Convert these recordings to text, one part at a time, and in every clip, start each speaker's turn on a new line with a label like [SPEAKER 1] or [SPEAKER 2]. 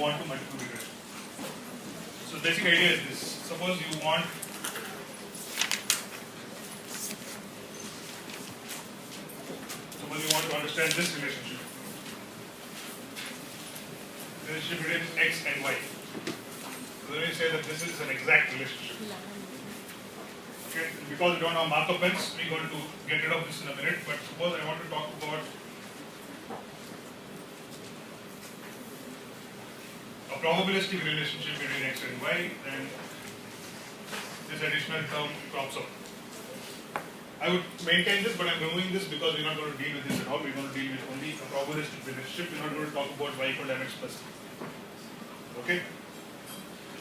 [SPEAKER 1] on to multiple regression. So basic idea is this. Suppose you want to understand this relationship between x and y. So then we say that this is an exact relationship. Okay, because we don't have Markov pens, we're going to get rid of this in a minute. But suppose I want to talk about a probabilistic relationship between x and y, then this additional term crops up. I would maintain this, but I'm removing this because we're not going to deal with this at all. We're going to deal with only a probabilistic relationship. We're not going to talk about y equal to mx plus. Okay?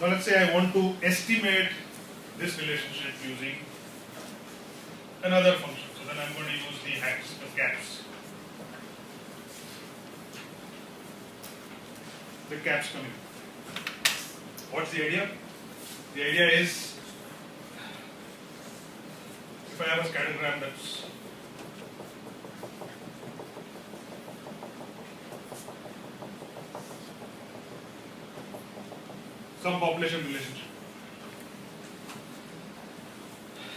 [SPEAKER 1] Now let's say I want to estimate this relationship using another function. So then I'm going to use the hats, the caps. The caps coming. What's the idea? The idea is, if I have a scattergram that's some population relationship,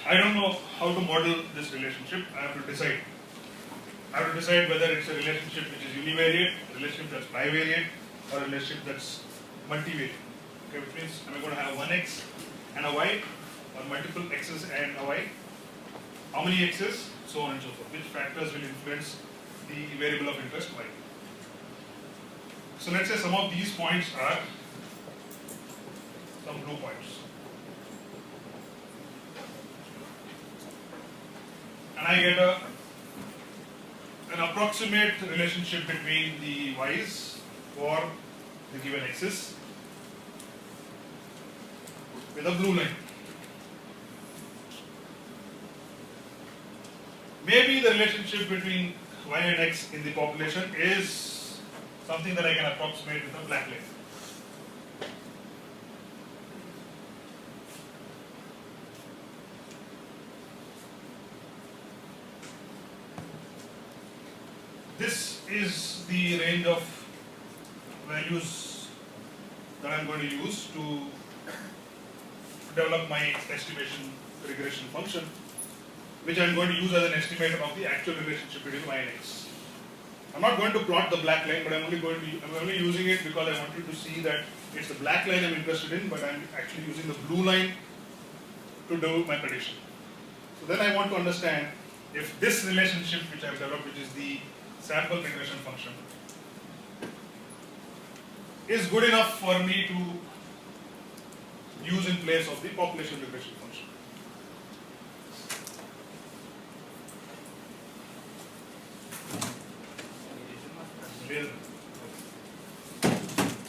[SPEAKER 1] I don't know how to model this relationship. I have to decide. I have to decide whether it's a relationship which is univariate, a relationship that's bivariate, or a relationship that's multivariate. Okay, which means I'm going to have one x and a y, or multiple x's and a y. How many x's? So on and so forth. Which factors will influence the variable of interest y? So let's say some of these points are some blue points. And I get an approximate relationship between the y's for the given x's with a blue line. Maybe the relationship between y and x in the population is something that I can approximate with a black line. This is the range of values that I'm going to use to develop my estimation regression function, which I'm going to use as an estimator of the actual relationship between y and x. I'm not going to plot the black line, but I'm only using it because I want you to see that it's the black line I'm interested in, but I'm actually using the blue line to do my prediction. So then I want to understand if this relationship which I've developed, which is the sample regression function, is good enough for me to use in place of the population regression function.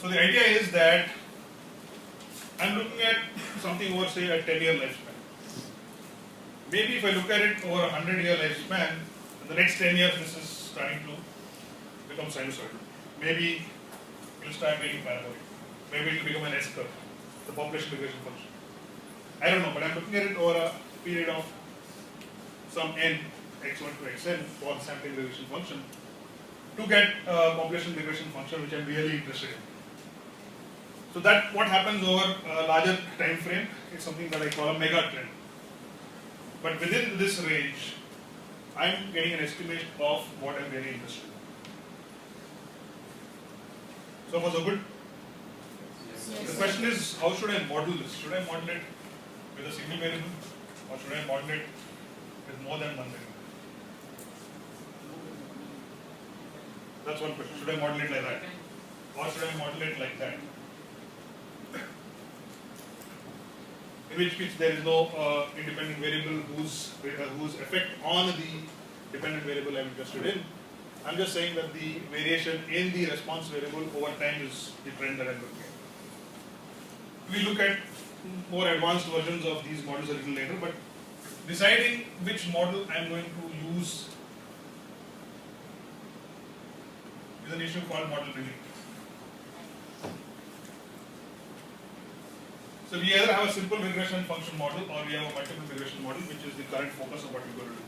[SPEAKER 1] So the idea is that I'm looking at something over, say, a 10-year lifespan. Maybe if I look at it over a 100-year lifespan, in the next 10 years this is starting to become sinusoidal. Maybe it will start getting parabolic. Maybe it will become an S curve, the population regression function. I don't know, but I'm looking at it over a period of some n, x1 to xn for the sampling regression function to get a population regression function which I'm really interested in. So that what happens over a larger time frame is something that I call a mega trend. But within this range, I'm getting an estimate of what I'm really interested in. So far so good?
[SPEAKER 2] Yes.
[SPEAKER 1] The question is, how should I model this? Should I model it with a single variable, or should I model it with more than one variable? That's one question. Should I model it like that? Or should I model it like that? In which case there is no independent variable whose effect on the dependent variable I'm interested in. I'm just saying that the variation in the response variable over time is the trend that I'm looking at. We look at more advanced versions of these models a little later, but deciding which model I'm going to use is an issue called model building. So we either have a simple regression function model or we have a multiple regression model, which is the current focus of what we're going to do.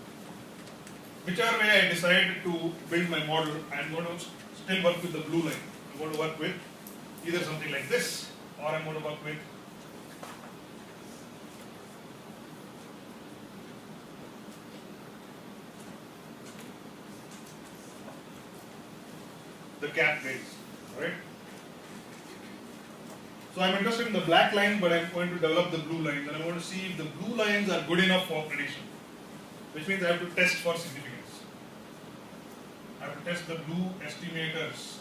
[SPEAKER 1] Whichever way I decide to build my model, I'm going to still work with the blue line. I'm going to work with either something like this, or I'm going to work with the gap base, right? So I'm interested in the black line, but I'm going to develop the blue lines, and I want to see if the blue lines are good enough for prediction, which means I have to test for significance. I have to test the blue estimators.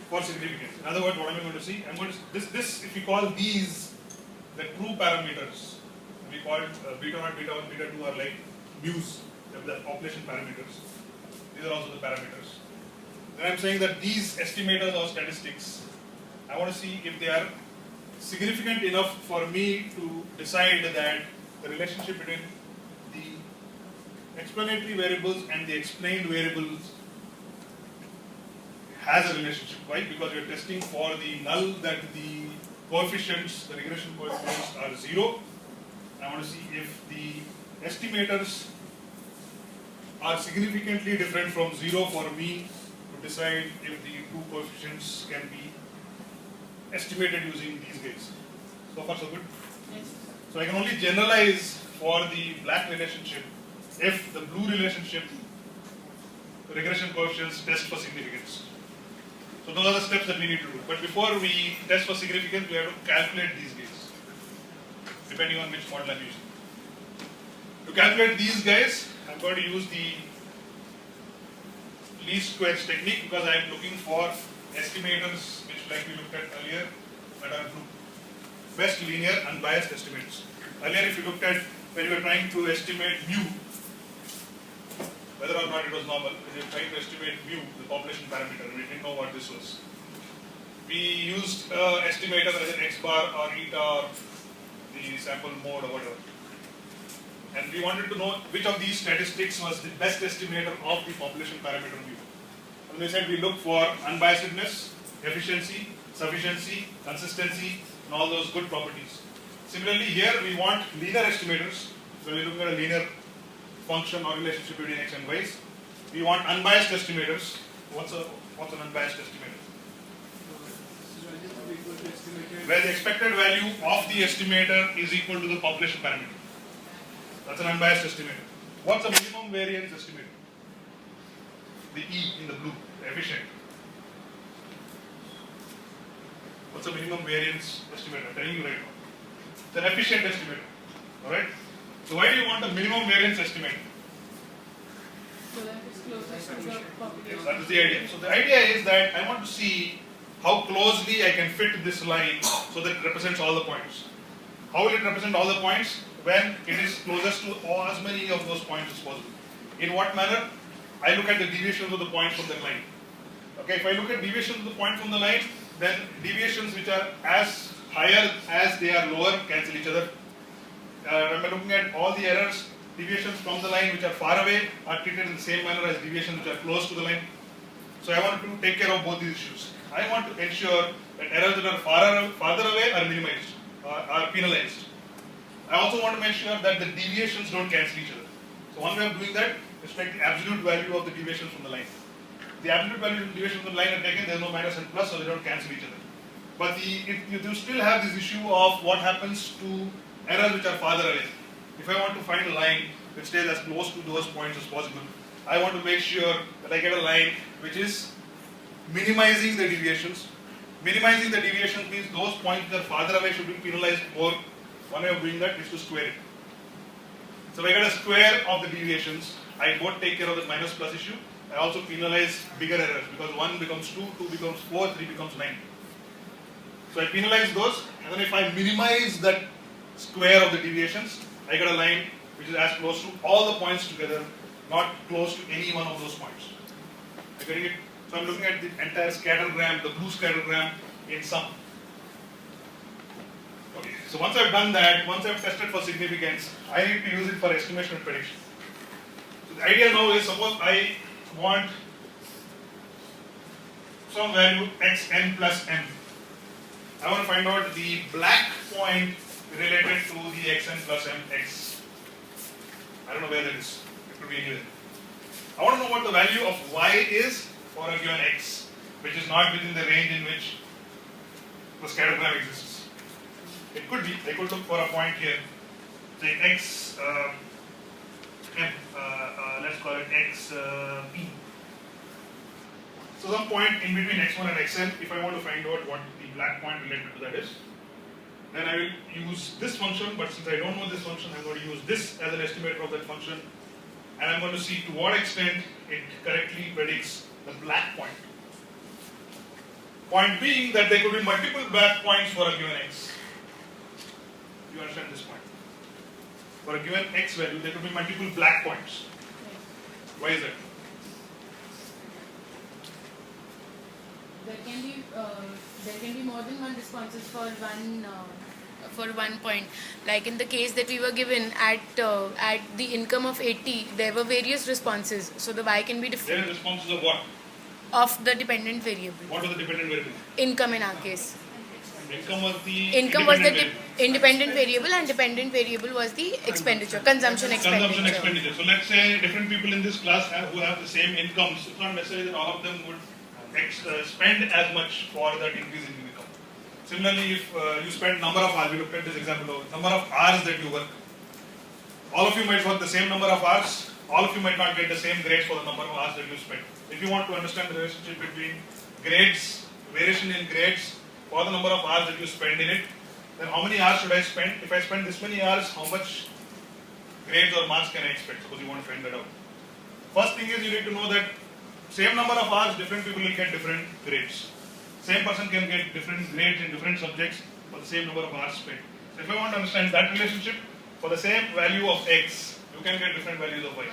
[SPEAKER 1] For significance. In other words, what am I going to see? I'm going to this if we call these the true parameters, we call it beta 1, beta 1, beta 2 are like mu's, the population parameters. These are also the parameters. Then I'm saying that these estimators or statistics, I want to see if they are significant enough for me to decide that the relationship between the explanatory variables and the explained variables has a relationship. Why? Because we are testing for the null that the coefficients, the regression coefficients are 0. I want to see if the estimators are significantly different from 0 for me to decide if the two coefficients can be estimated using these guys. So far so good?
[SPEAKER 2] Yes.
[SPEAKER 1] So I can only generalize for the black relationship if the blue relationship regression coefficients test for significance. So those are the steps that we need to do. But before we test for significance, we have to calculate these guys, depending on which model I'm using. To calculate these guys, I'm going to use the least squares technique because I am looking for estimators, which like we looked at earlier, that are true. Best linear unbiased estimates. Earlier, if you looked at when we were trying to estimate mu, whether or not it was normal, we were trying to estimate mu, the population parameter, we didn't know what this was. We used estimator as an x bar or eta or the sample mode or whatever. And we wanted to know which of these statistics was the best estimator of the population parameter mu. And we said we look for unbiasedness, efficiency, sufficiency, consistency, and all those good properties. Similarly, here we want linear estimators. So we're looking at a linear function or relationship between x and y's. We want unbiased estimators. What's an unbiased estimator? Where the expected value of the estimator is equal to the population parameter. That's an unbiased estimator. What's the minimum variance estimator? The E in the blue, the efficient. What's the minimum variance estimator? I'm telling you right now. It's an efficient estimator. Alright? So why do you want a minimum variance estimator?
[SPEAKER 2] So that is closest to the population.
[SPEAKER 1] That is the idea. So the idea is that I want to see how closely I can fit this line so that it represents all the points. How will it represent all the points? When it is closest to as many of those points as possible. In what manner? I look at the deviations of the points from the line. Okay, if I look at deviations of the point from the line, then deviations which are as higher as they are lower cancel each other. When I'm looking at all the errors, deviations from the line which are far away are treated in the same manner as deviations which are close to the line. So I want to take care of both these issues. I want to ensure that errors that are farther away are minimized, are penalized. I also want to make sure that the deviations don't cancel each other. So one way of doing that is to take the absolute value of the deviations from the line. The absolute value of the deviations from the line are taken, there is no minus and plus, so they don't cancel each other. But you still have this issue of what happens to errors which are farther away. If I want to find a line which stays as close to those points as possible, I want to make sure that I get a line which is minimizing the deviations. Minimizing the deviations means those points that are farther away should be penalized more. One way of doing that is to square it. So if I get a square of the deviations, I both take care of the minus plus issue. I also penalize bigger errors because 1 becomes 2, 2 becomes 4, 3 becomes 9. So I penalize those, and then if I minimize that square of the deviations, I get a line which is as close to all the points together, not close to any one of those points. Are you getting it? So I'm looking at the entire scattergram, the blue scattergram in sum. Okay, so once I've done that, once I've tested for significance, I need to use it for estimation and prediction. So the idea now is, suppose I want some value xn plus m. I want to find out the black point related to the xn plus m x. I don't know where that is. It could be anywhere. I want to know what the value of y is for a given x, which is not within the range in which the scattergram exists. It could be, I could look for a point here, say x m, let's call it x p. So some point in between x1 and xn, if I want to find out what the black point related to that is, then I will use this function, but since I don't know this function, I'm going to use this as an estimator of that function, and I'm going to see to what extent it correctly predicts the black point. Point being that there could be multiple black points for a given x. You understand this point? For a given x value, there could be multiple black points. Why is that?
[SPEAKER 2] There can be more than one responses for one point. Like in the case that we were given at the income of 80, there were various responses. So the y can be
[SPEAKER 1] There
[SPEAKER 2] different
[SPEAKER 1] are responses of what?
[SPEAKER 2] of the dependent variable.
[SPEAKER 1] What was the dependent variable?
[SPEAKER 2] Income in our case.
[SPEAKER 1] Income was the
[SPEAKER 2] Income was the
[SPEAKER 1] variable.
[SPEAKER 2] independent variable, and dependent variable was the expenditure, consumption
[SPEAKER 1] Consumption
[SPEAKER 2] expenditure.
[SPEAKER 1] expenditure. So let's say different people in this class who have the same incomes. It's not necessarily that all of them would spend as much for that increase in income. Similarly, if you spend number of hours, we looked at this example of number of hours that you work. All of you might work the same number of hours. All of you might not get the same grades for the number of hours that you spend. If you want to understand the relationship between grades, variation in grades for the number of hours that you spend in it, then how many hours should I spend? If I spend this many hours, how much grades or marks can I expect? Suppose you want to find that out. First thing is you need to know that same number of hours, different people will get different grades. Same person can get different grades in different subjects for the same number of hours spent. So if I want to understand that relationship, for the same value of x, you can get different values of y.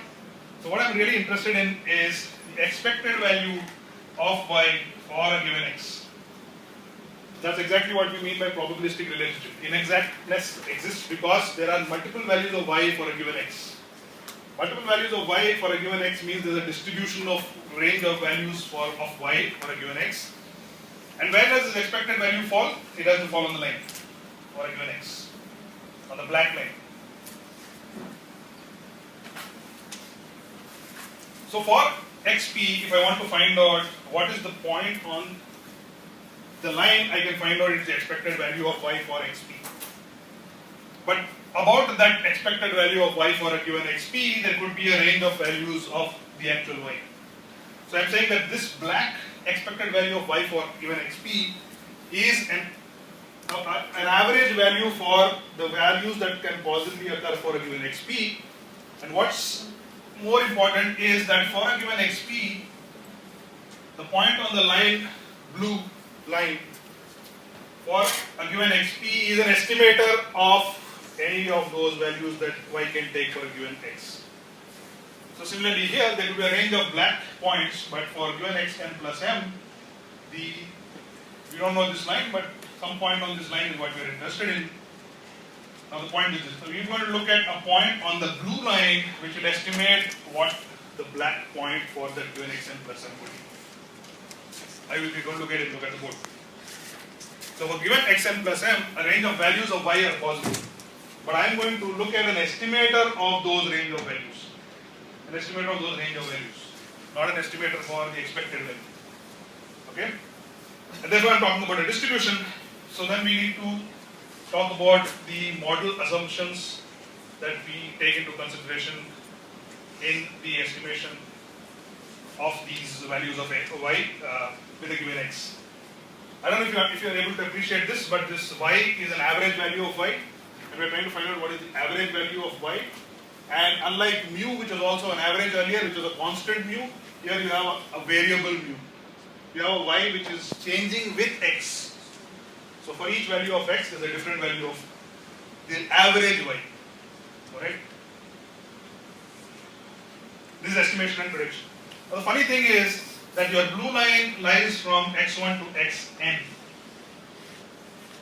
[SPEAKER 1] So what I'm really interested in is the expected value of y for a given x. That's exactly what we mean by probabilistic relationship. Inexactness exists because there are multiple values of y for a given x. Multiple values of y for a given x means there's a distribution of range of values of y for a given x. And where does this expected value fall? It has to fall on the line for a given x, on the black line. So for xp, if I want to find out what is the point on the line, I can find out its expected value of y for xp. But about that expected value of y for a given xp, there could be a range of values of the actual y. So I'm saying that this black expected value of y for given xp is an average value for the values that can possibly occur for a given xp. And what's more important is that for a given xp, the point on the line, blue line, for a given xp is an estimator of any of those values that y can take for a given x. So similarly here, there will be a range of black points, but for given xn plus m, we don't know this line, but some point on this line is what we are interested in. Now the point is this. So we are going to look at a point on the blue line which will estimate what the black point for that given xn plus m would be. I will be going to look at the board. So for given xn plus m, a range of values of y are possible. But I am going to look at an estimator of those range of values. An estimator of those range of values. Not an estimator for the expected value. Okay? And that's why I am talking about a distribution. So then we need to talk about the model assumptions that we take into consideration in the estimation of these values of y with a given x. I don't know if you are able to appreciate this, but this y is an average value of y, and we are trying to find out what is the average value of y. And unlike mu, which was also an average earlier, which was a constant mu, here you have a variable mu. You have a y which is changing with x. So for each value of x, there is a different value of the average y. Alright? This is estimation and prediction. Now the funny thing is that your blue line lies from x1 to xn.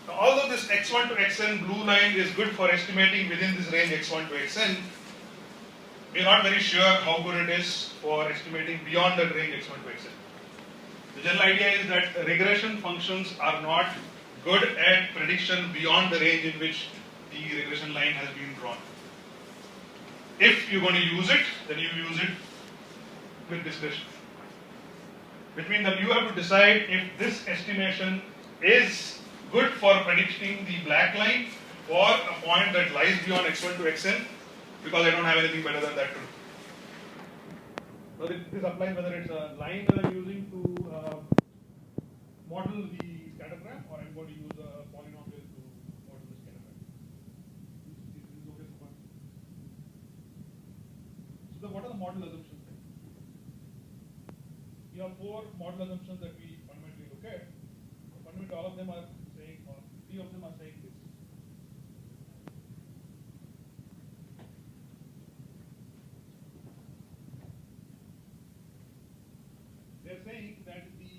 [SPEAKER 1] Now although this x1 to xn blue line is good for estimating within this range x1 to xn, we are not very sure how good it is for estimating beyond that range x1 to xn. The general idea is that regression functions are not good at prediction beyond the range in which the regression line has been drawn. If you're going to use it, then you use it with discretion. Which means that you have to decide if this estimation is good for predicting the black line for a point that lies beyond x1 to xn, because I don't have anything better than that to do. So this applies whether it's a line that I'm using to model the scattergraph, or I'm going to use a polynomial to model the scattergraph. This is okay so far. So what are the model assumptions then? We have 4 model assumptions that we fundamentally look at. Fundamentally, all of them are saying, or 3 of them are saying this. They're saying that the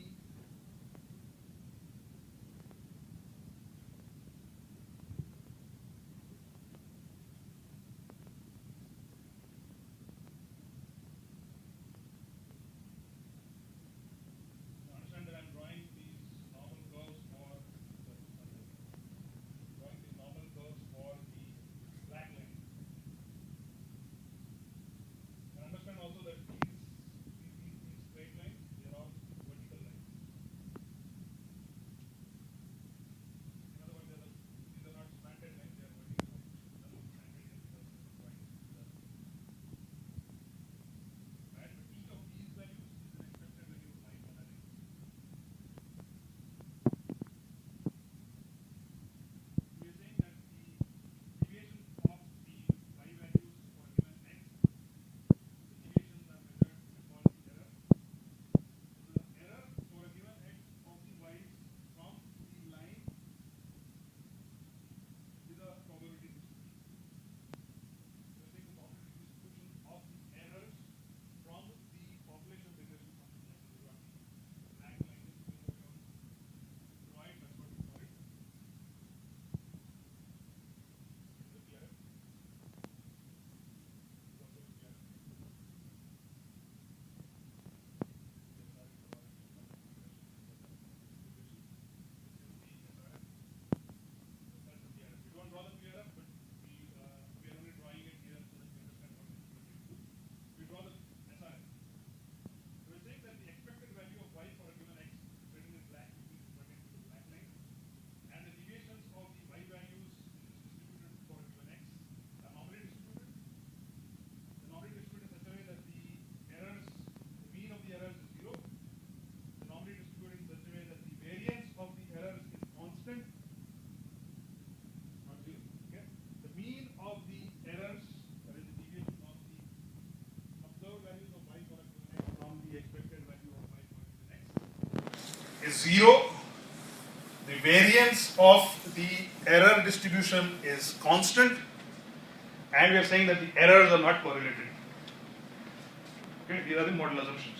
[SPEAKER 1] understand that I'm drawing these normal curves for the black line. And understand also that these straight lines, they are all vertical lines. In other words, these are not slanted lines, they are vertical lines. Right? But each of these values is an expected value of y on an x. We are saying that the deviation of the y values for a given x, the deviations are measured and called the error. So the error for a given x of the y's from the line is a probability distribution. We are saying the probability distribution of the errors from the population regression function. This is what the black line is, because we don't draw it, that's what we call it. Is it clear? We don't draw the clear up, but we are only drawing it here so that we understand what it's going to do. We draw the SRS. We are saying that the expected value of y for a given x, written in black, which is pertaining to the black line, and the deviations of the y values distributed for a given x are normally distributed. The normally distributed in such a way that the errors, the mean of the errors is 0. The normally distributed in such a way that the variance of the errors is constant. Not 0. Okay? The mean of the errors, that is the deviation of the observed values of y for a given x from the expected value of y for a given x, is 0. The variance of the error distribution is constant, and we are saying that the errors are not correlated. Okay, these are the model assumptions.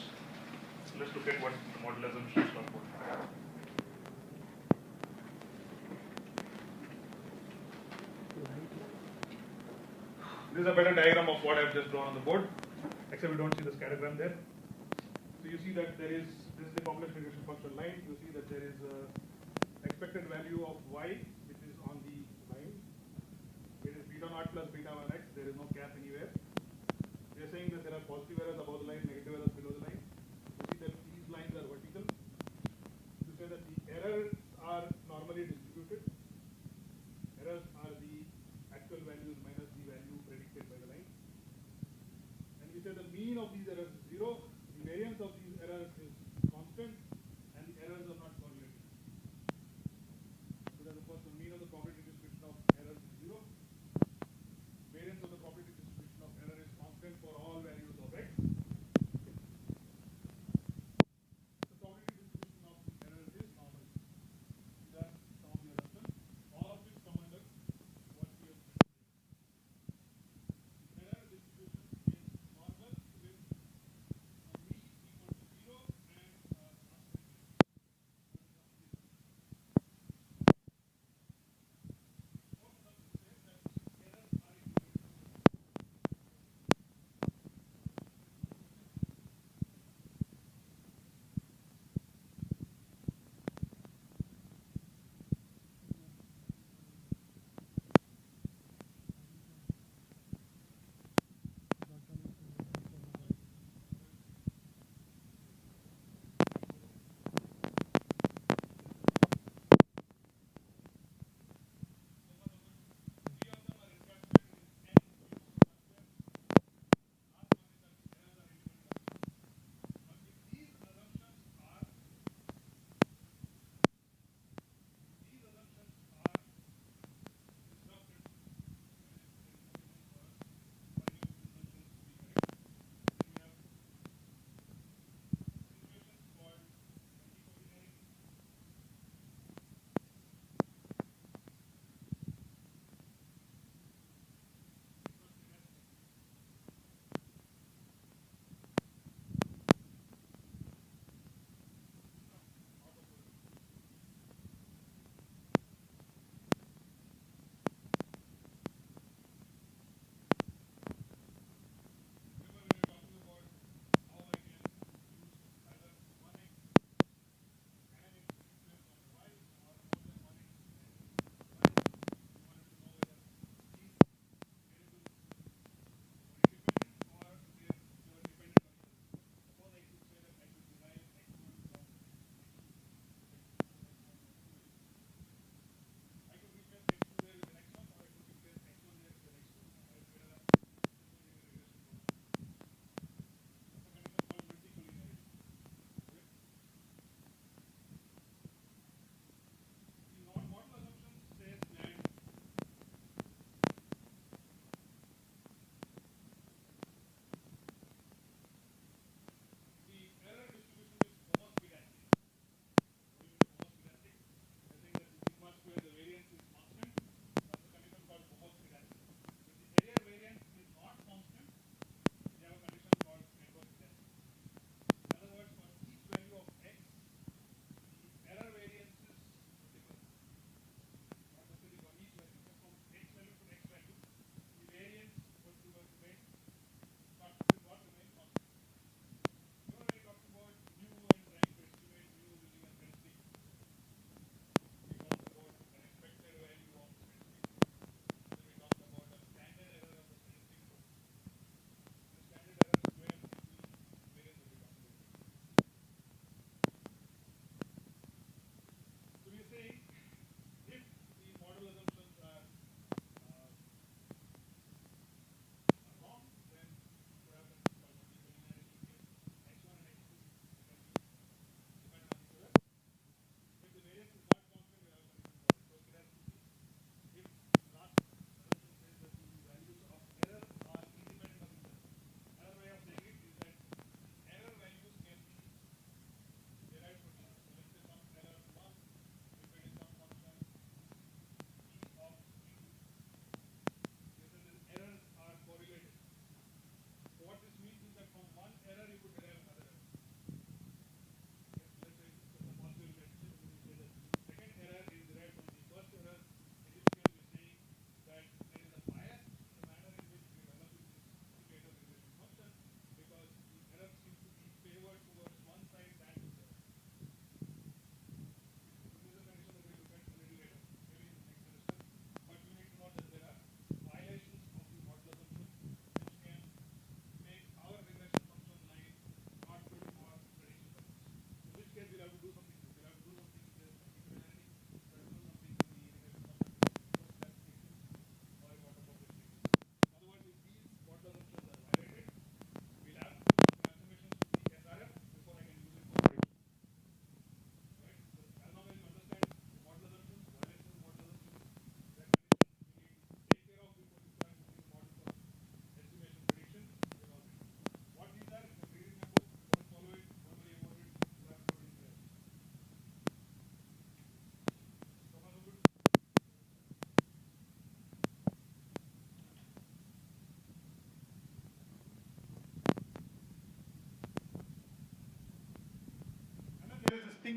[SPEAKER 1] So let's look at what the model assumptions talk about. This is a better diagram of what I've just drawn on the board, except we don't see the scattergram there. So you see that there is, this is the population regression function line. You see that there is a expected value of y, which is on the line. It is beta naught plus beta 1x. There is no cap anywhere. We are saying that there are positive errors above the line, negative errors below the line. You see that these lines are vertical. You say that the errors are normally distributed. Errors are the actual values minus the value predicted by the line. And we say the mean of these errors is 0. The variance of these errors is constant, and the errors are not correlated. So that of course the mean of the probability distribution of errors is 0. Variance of the probability distribution of error is constant for all values of x. The probability distribution of the error is normal. These are some of the assumptions, all of which come under what we have mentioned. Error distribution is normal with a mean equal to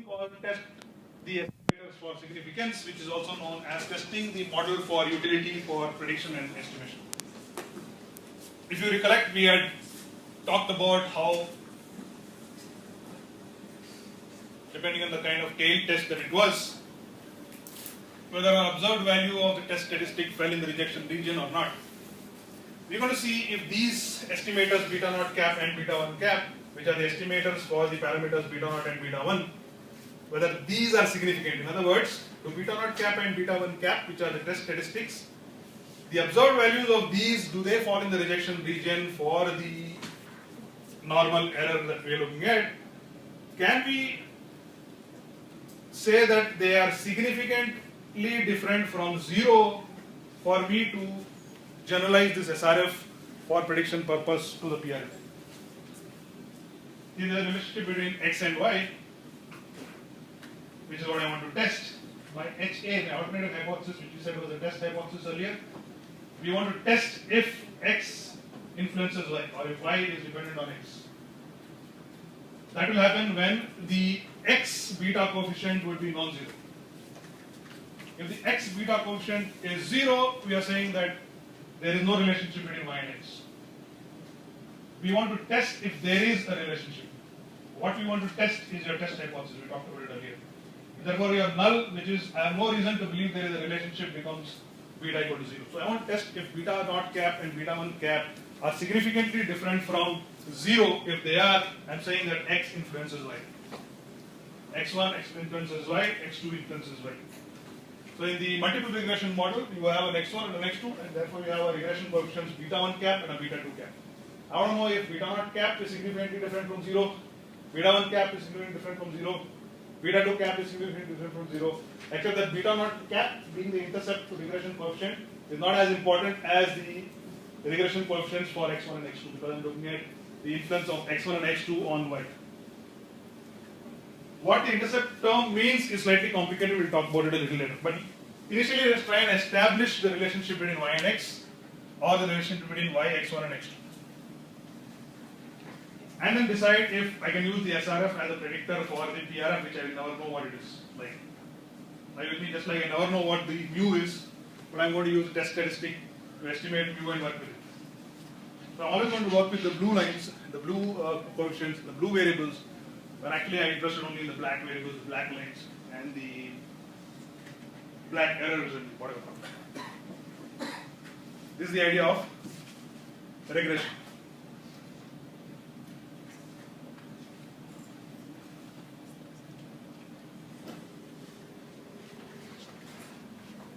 [SPEAKER 1] for test the estimators for significance, which is also known as testing the model for utility for prediction and estimation. If you recollect, we had talked about how, depending on the kind of tail test that it was, whether an observed value of the test statistic fell in the rejection region or not. We're going to see if these estimators beta naught cap and beta 1 cap, which are the estimators for the parameters beta naught and beta 1, whether these are significant. In other words, do beta naught cap and beta 1 cap, which are the test statistics, the observed values of these, do they fall in the rejection region for the normal error that we are looking at? Can we say that they are significantly different from 0 for me to generalize this SRF for prediction purpose to the PRF? Is there a relationship between X and Y, which is what I want to test. My HA, the alternative hypothesis, which we said was a test hypothesis earlier, we want to test if X influences Y or if Y is dependent on X. That will happen when the X beta coefficient will be non-zero. If the X beta coefficient is 0, we are saying that there is no relationship between Y and X. We want to test if there is a relationship. What we want to test is your test hypothesis. We talked about it earlier. Therefore, your null, which is I have no reason to believe there is a relationship, becomes beta equal to 0. So I want to test if beta naught cap and beta 1 cap are significantly different from 0. If they are, I'm saying that X influences Y. X1 influences Y, X2 influences Y. So in the multiple regression model, you have an X1 and an X2, and therefore you have a regression coefficients beta 1 cap and a beta 2 cap. I want to know if beta naught cap is significantly different from 0, beta 1 cap is significantly different from 0, beta 2 cap is significantly different from 0, except that beta naught cap, being the intercept to regression coefficient, is not as important as the regression coefficients for X1 and X2, because I'm looking at the influence of X1 and X2 on Y. What the intercept term means is slightly complicated, we'll talk about it a little later. But initially, let's try and establish the relationship between Y and X, or the relationship between Y, X1 and X2. And then decide if I can use the SRF as a predictor for the PRF, which I will never know what it is. Like with me, just like I never know what the mu is, but I'm going to use a test statistic to estimate mu and work with it. So I'm always going to work with the blue lines, the blue coefficients, the blue variables, when actually I'm interested only in the black variables, the black lines, and the black errors and whatever. This is the idea of regression.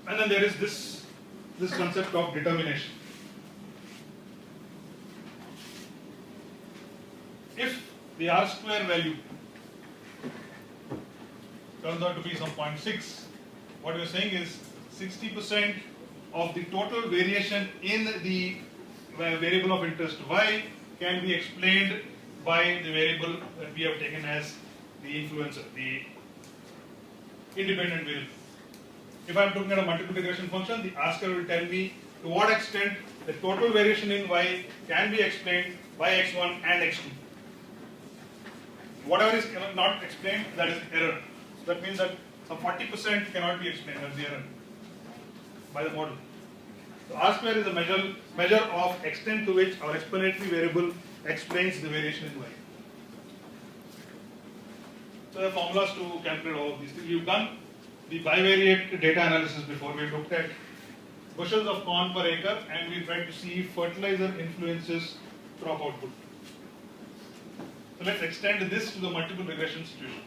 [SPEAKER 1] And then there is this concept of determination. If the R square value turns out to be some 0.6, what we are saying is 60% of the total variation in the variable of interest Y can be explained by the variable that we have taken as the influencer, the independent variable. If I am looking at a multiple regression function, the R square will tell me to what extent the total variation in Y can be explained by X1 and X2. Whatever is not explained, that is error. So that means that some 40% cannot be explained, that's the error, by the model. So R square is a measure of extent to which our explanatory variable explains the variation in Y. So there are formulas to calculate all of these things. You've done the bivariate data analysis before. We looked at bushels of corn per acre and we tried to see if fertilizer influences crop output. So let's extend this to the multiple regression situation.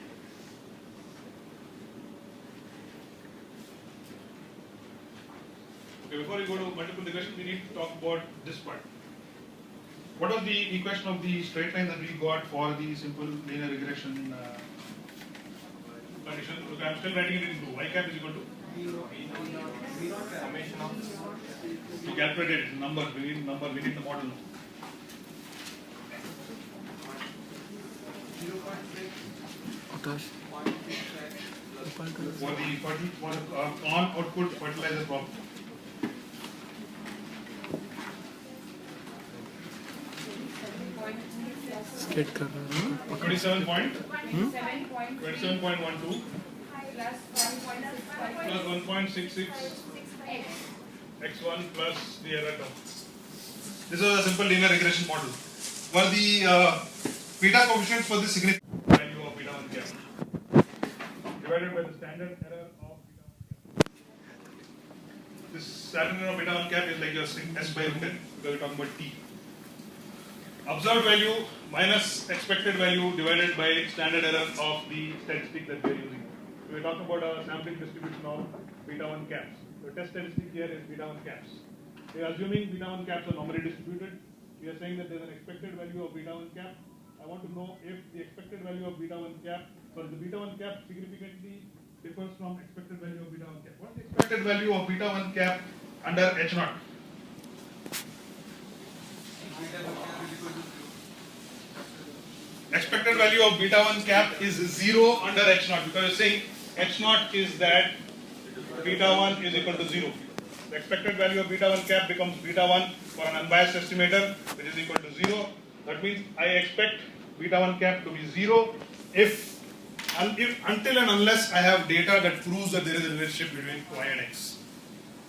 [SPEAKER 1] Okay, before we go to multiple regression, we need to talk about this part. What was the equation of the straight line that we got for the simple linear regression condition? Okay, I'm still writing it in blue. Y cap is equal to? Summation of. We calculated it, number, we need the model. For the corn output fertilizer crop.
[SPEAKER 3] Skate कर रहा है
[SPEAKER 1] 27.12 plus 1.66 x1 plus the error term. This was a simple linear regression model. For the beta coefficients for the significant value of beta 1 cap divided by the standard error of beta 1 cap. This standard error of beta 1 cap is like your S by root n because we're talking about t. Observed value minus expected value divided by standard error of the statistic that we are using. We are talking about a sampling distribution of beta 1 caps. The test statistic here is beta 1 caps. We are assuming beta 1 caps are normally distributed. We are saying that there is an expected value of beta 1 cap. I want to know if the expected value of beta 1 cap, the beta 1 cap significantly differs from expected value of beta 1 cap. What is the expected value of beta 1 cap under H 0? Expected value of beta 1 cap is 0 under H 0 because you're saying H 0 is that beta 1 is equal to 0. The expected value of beta 1 cap becomes beta 1 for an unbiased estimator, which is equal to 0. That means I expect beta 1 cap to be 0 if until and unless I have data that proves that there is a relationship between y and x.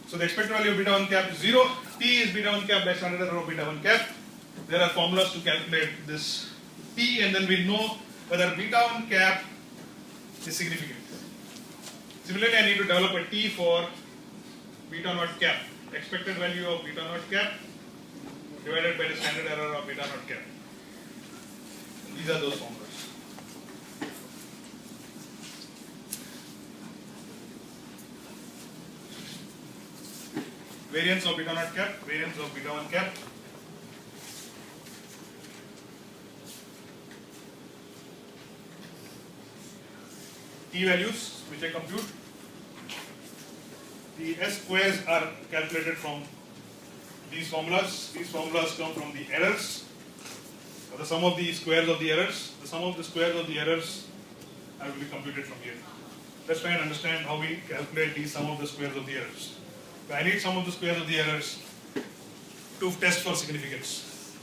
[SPEAKER 1] So the expected value of beta 1 cap is 0. T is beta 1 cap by standard error of beta 1 cap. There are formulas to calculate this T, and then we know whether beta 1 cap is significant. Similarly, I need to develop a T for beta 0 cap. Expected value of beta 0 cap divided by the standard error of beta 0 cap. These are those formulas. Variance of beta 0 cap, variance of beta 1 cap. T values which I compute. The S squares are calculated from these formulas. These formulas come from the errors. The sum of the squares of the errors. The sum of the squares of the errors will be computed from here. Let's try and understand how we calculate the sum of the squares of the errors. I need sum of the squares of the errors to test for significance.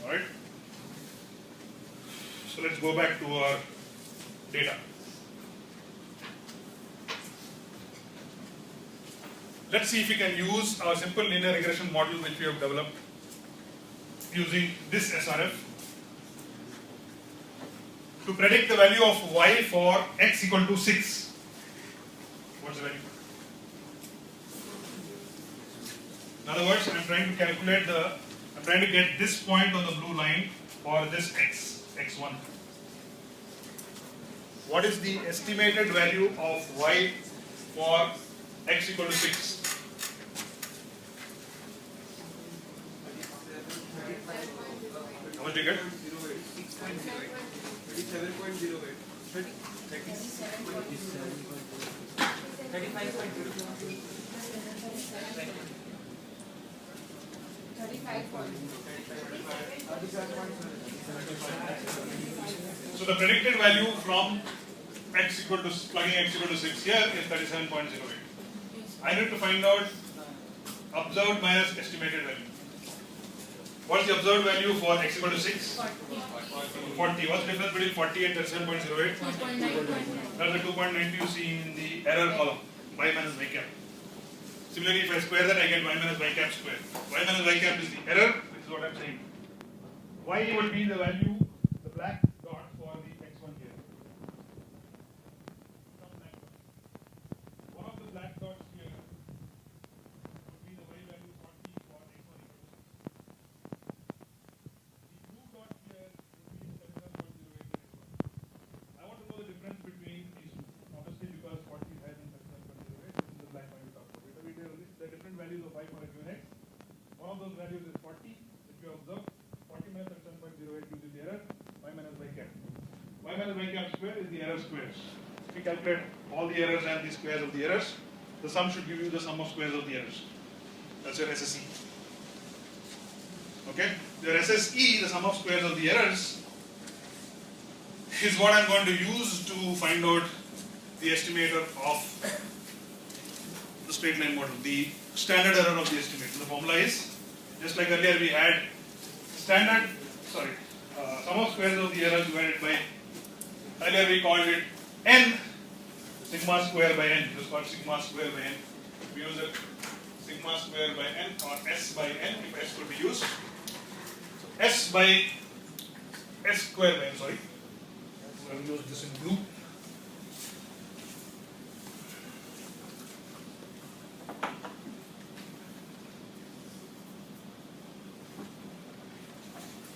[SPEAKER 1] Alright. So let's go back to our data. Let's see if we can use our simple linear regression model which we have developed using this SRF to predict the value of y for x equal to 6. What's the value? In other words, I'm trying to calculate I'm trying to get this point on the blue line for this x1. What is the estimated value of y for x equal to 6? How much do you get? 35. So the predicted value from plugging x equal to 6 here is 37.08. I need to find out observed minus estimated value. What's the observed value for x equal to 6? 40. What's the difference between 40 and 37.08? 2.92. That's the 2.92 you see in the error column, y minus y cap. Similarly, if I square that, I get y minus y cap square. Y minus y cap is the error, which is what I'm saying. Y will be the value, the black dot for the x1 here. One of the black dots here would be the y value 40 for x1 equal to 6. The blue dot here would be 37.08. I want to know the difference between these two. Obviously, because 40 is higher than 37.08, this is the black one we talked about. The different values of y for a given x. One of those values is 40, which we observed. 40 minus 37.08 gives you the error, y minus y cap. Y minus y cap square is the error squares. If you calculate all the errors and the squares of the errors, the sum should give you the sum of squares of the errors. That's your SSE. Okay? Your SSE, the sum of squares of the errors, is what I'm going to use to find out the estimator of the straight line model, the standard error of the estimator. The formula is, just like earlier we had standard, sum of squares of the error divided by, earlier we called it n, sigma square by n, it was called sigma square by n. We use it sigma square by n or s by n if s could be used. So s by s square by n, sorry. I will use this in blue.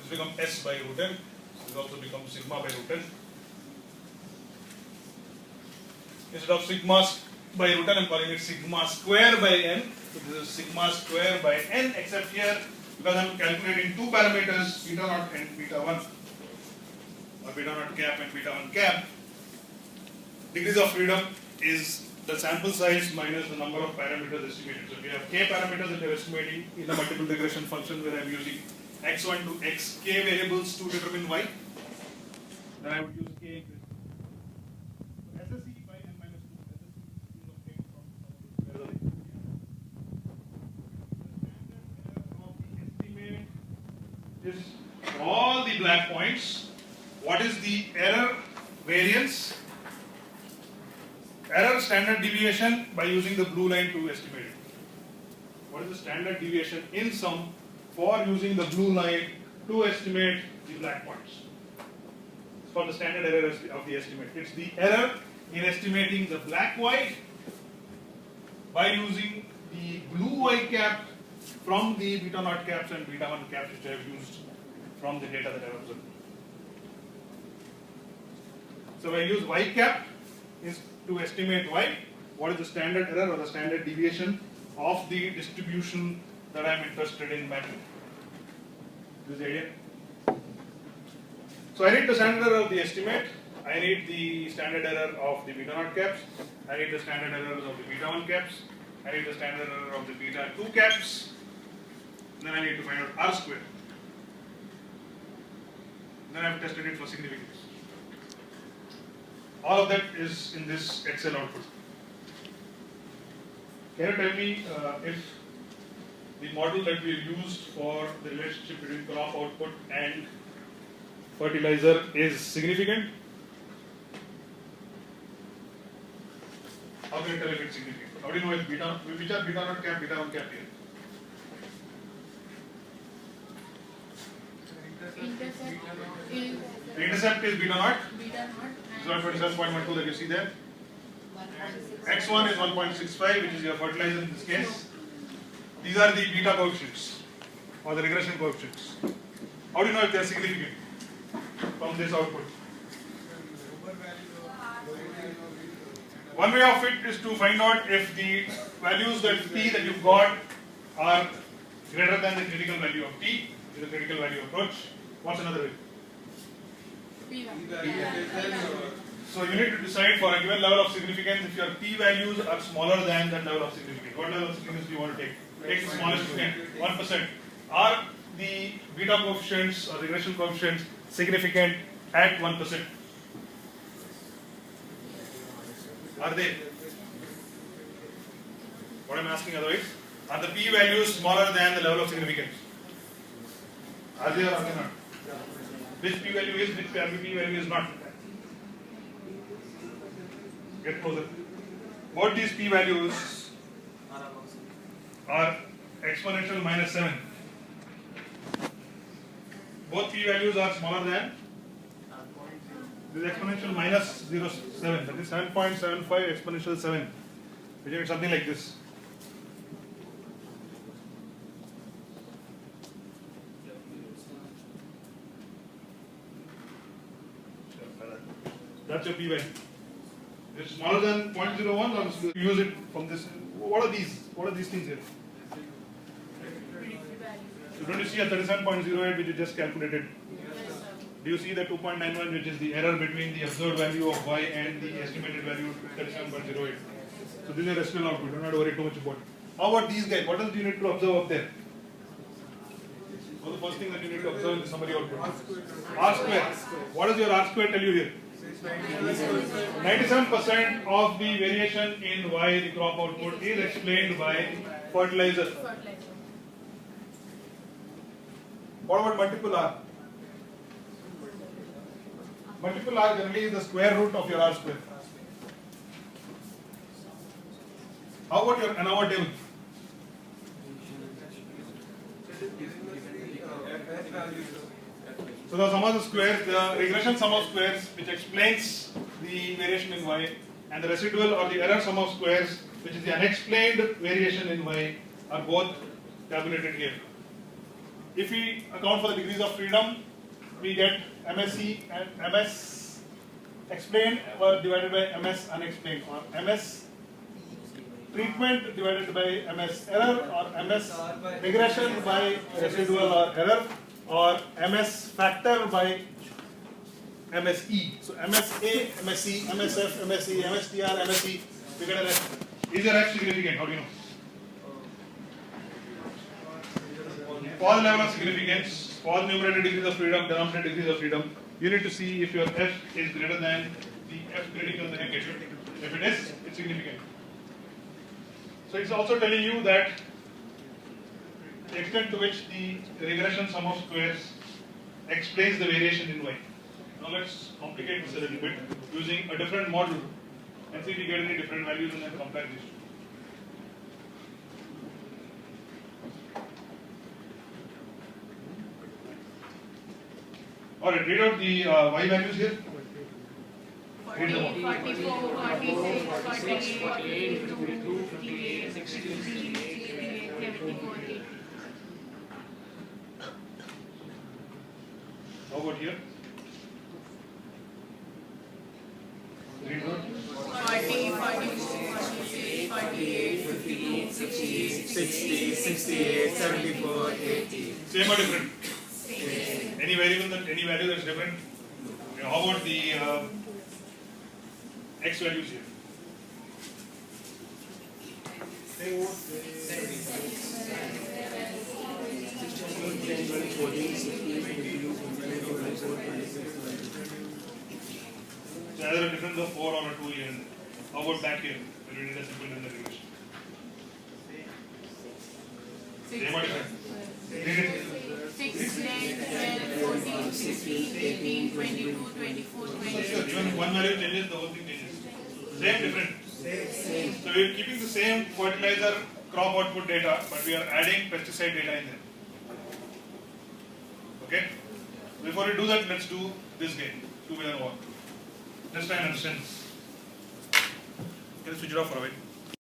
[SPEAKER 1] This becomes s by root n. This also becomes sigma by root n. Instead of sigma by root n, I am calling it sigma square by n. So this is sigma square by n, except here because I am calculating two parameters, beta naught and beta 1, or beta naught cap and beta 1 cap. Degrees of freedom is the sample size minus the number of parameters estimated. So if you have k parameters that you are estimating in a multiple regression function where I am using x1 to xk variables to determine y, then I would use k. So SSE by n minus 2, SSE is of k from is for all the black points. What is the error variance? Error standard deviation by using the blue line to estimate it. What is the standard deviation in sum for using the blue line to estimate the black points? It's for the standard error of the estimate. It's the error in estimating the black white by using the blue y cap from the beta naught caps and beta 1 caps which I have used from the data that I have observed. So I use y cap is to estimate y. What is the standard error or the standard deviation of the distribution that I am interested in mapping? This is the idea. So I need the standard error of the estimate. I need the standard error of the beta naught caps. I need the standard errors of the beta 1 caps. I need the standard error of the beta 2 caps. Then I need to find out R square. Then I have tested it for significance. All of that is in this Excel output. Can you tell me if the model that we used for the relationship between crop output and fertilizer is significant? How can you tell if it's significant? How do you know if beta, which are beta naught cap, beta 1 cap here? The intercept is beta naught. This is 27.12 that you see there. X1 is 1.65, which is your fertilizer in this case. These are the beta coefficients or the regression coefficients. How do you know if they are significant from this output? One way of it is to find out if the values that T that you've got are greater than the critical value of T, which is the critical value approach. What's another way? So you need to decide for a given level of significance if your P values are smaller than that level of significance. What level of significance do you want to take? Take the smallest you can, 1%. Are the beta coefficients or regression coefficients significant at 1%? Are they? What I'm asking otherwise, are the P values smaller than the level of significance? Are they or are they not? Which P value is, which P value is not? Get closer. Both these P values are exponential minus 7. Both P values are smaller than this is exponential minus 0.7. That is 7.75 exponential 7. Which is something like this. That's your P value. It's smaller than 0.01 or use it from this. What are these? What are these things here? So don't you see a 37.08 which you just calculated? Do you see the 2.91 which is the error between the observed value of y and the estimated value 37.08? So this is a residual output. Don't have to worry too much about it. How about these guys? What else do you need to observe up there? What's the first thing that you need to observe in the summary output? R square. What does your R square tell you here? 97% of the variation in Y, the crop output, is explained by fertilizer. What about multiple R? Multiple R generally is the square root of your R square. How about your ANOVA table? So the sum of the squares, the regression sum of squares, which explains the variation in y, and the residual or the error sum of squares, which is the unexplained variation in y, are both tabulated here. If we account for the degrees of freedom, we get MSE and MS explained were divided by MS unexplained, or MS treatment divided by MS error, or MS regression by residual or error, or MS factor by MSE. So MSA, MSE, MSF, MSE, MSTR, MSE, we get an F. Is your F significant? How do you know? For level of significance, for numerator degrees of freedom, denominator degrees of freedom, you need to see if your F is greater than the F critical negative. If it is, it's significant. So it's also telling you that the extent to which the regression sum of squares explains the variation in y. Now let's complicate this a little bit using a different model and see if we get any different values and then compare these two. Alright, read out the y values here. Read them out.
[SPEAKER 2] 44, 46, 48, 52, 58, 63, 74, 80.
[SPEAKER 1] How about here? Read out.
[SPEAKER 2] 40, 44, 46, 48, 58, 60,
[SPEAKER 3] 68, 74, 80.
[SPEAKER 1] Same or different? Any variable any value that's different? Okay, how about the x values here? So either a difference of 4 or a 2 here. How about back here? When we did a simple linear regression. Same or different? Read it.
[SPEAKER 2] 6, 9, 12, 14, 16, 18, 22, 24, 28.
[SPEAKER 1] Sure, even one value changes, the whole thing changes. Same, different. So we are keeping the same fertilizer crop output data, but we are adding pesticide data in there. Okay? Before we do that, let's do this game. 2 way or 1. Just try and understand this. Can you switch it off for a while?